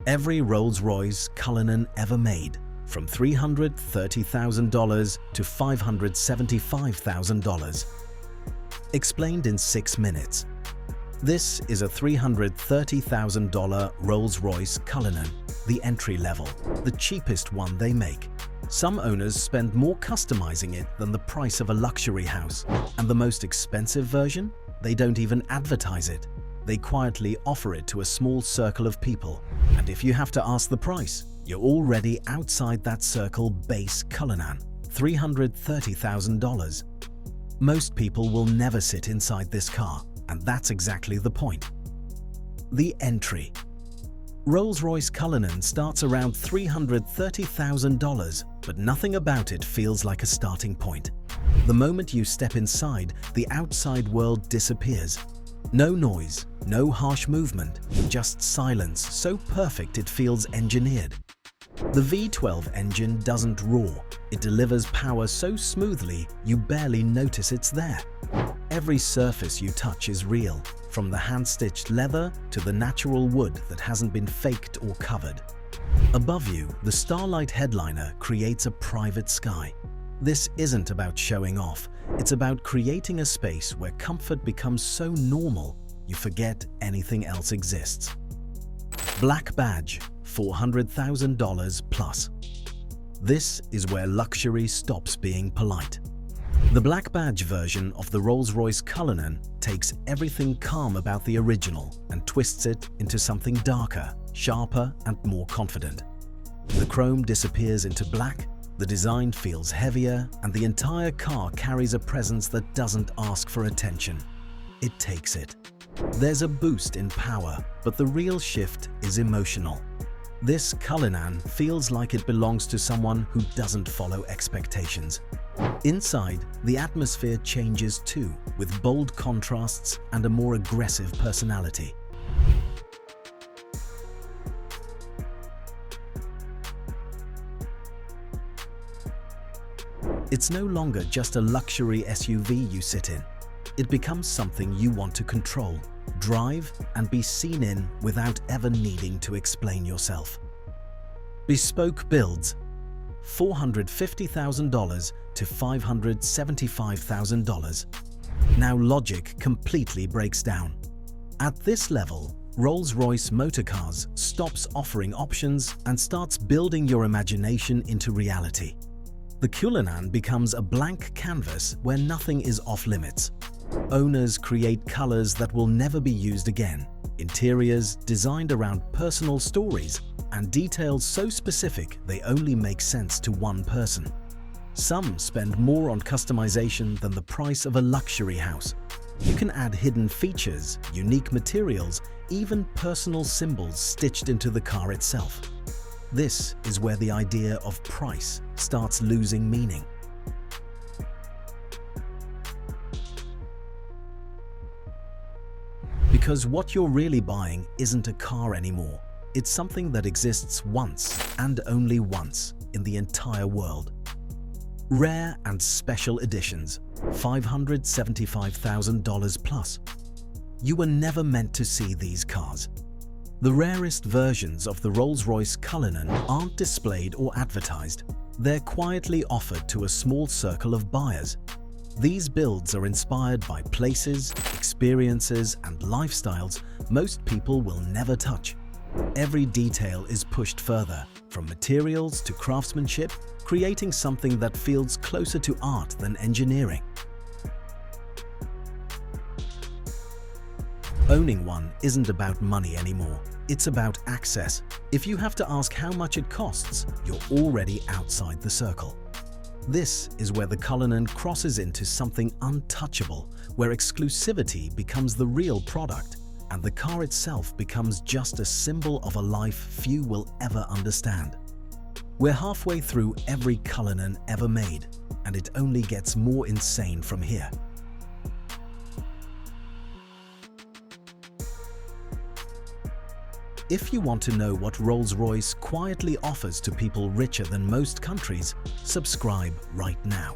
Every Rolls-Royce Cullinan ever made, from $330,000 to $575,000. Explained in 6 minutes. This is a $330,000 Rolls-Royce Cullinan, the entry level, the cheapest one they make. Some owners spend more customizing it than the price of a luxury house. And the most expensive version? They don't even advertise it. They quietly offer it to a small circle of people. And if you have to ask the price, you're already outside that circle. Base Cullinan, $330,000. Most people will never sit inside this car, and that's exactly the point. The entry. Rolls-Royce Cullinan starts around $330,000, but nothing about it feels like a starting point. The moment you step inside, the outside world disappears. No noise, no harsh movement, just silence so perfect it feels engineered. The V12 engine doesn't roar. It delivers power so smoothly you barely notice it's there. Every surface you touch is real, from the hand-stitched leather to the natural wood that hasn't been faked or covered. Above you, the Starlight headliner creates a private sky. This isn't about showing off. It's about creating a space where comfort becomes so normal you forget anything else exists. Black Badge, $400,000 plus. This is where luxury stops being polite. The Black Badge version of the Rolls-Royce Cullinan takes everything calm about the original and twists it into something darker, sharper, and more confident. The chrome disappears into black, the design feels heavier, and the entire car carries a presence that doesn't ask for attention. It takes it. There's a boost in power, but the real shift is emotional. This Cullinan feels like it belongs to someone who doesn't follow expectations. Inside, the atmosphere changes too, with bold contrasts and a more aggressive personality. It's no longer just a luxury SUV you sit in. It becomes something you want to control, drive, and be seen in without ever needing to explain yourself. Bespoke builds, $450,000 to $575,000. Now logic completely breaks down. At this level, Rolls-Royce Motor Cars stops offering options and starts building your imagination into reality. The Cullinan becomes a blank canvas where nothing is off-limits. Owners create colors that will never be used again, interiors designed around personal stories, and details so specific they only make sense to one person. Some spend more on customization than the price of a luxury house. You can add hidden features, unique materials, even personal symbols stitched into the car itself. This is where the idea of price starts losing meaning. Because what you're really buying isn't a car anymore. It's something that exists once and only once in the entire world. Rare and special editions, $575,000 plus. You were never meant to see these cars. The rarest versions of the Rolls-Royce Cullinan aren't displayed or advertised. They're quietly offered to a small circle of buyers. These builds are inspired by places, experiences, and lifestyles most people will never touch. Every detail is pushed further, from materials to craftsmanship, creating something that feels closer to art than engineering. Owning one isn't about money anymore. It's about access. If you have to ask how much it costs, you're already outside the circle. This is where the Cullinan crosses into something untouchable, where exclusivity becomes the real product, and the car itself becomes just a symbol of a life few will ever understand. We're halfway through every Cullinan ever made, and it only gets more insane from here. If you want to know what Rolls-Royce quietly offers to people richer than most countries, subscribe right now.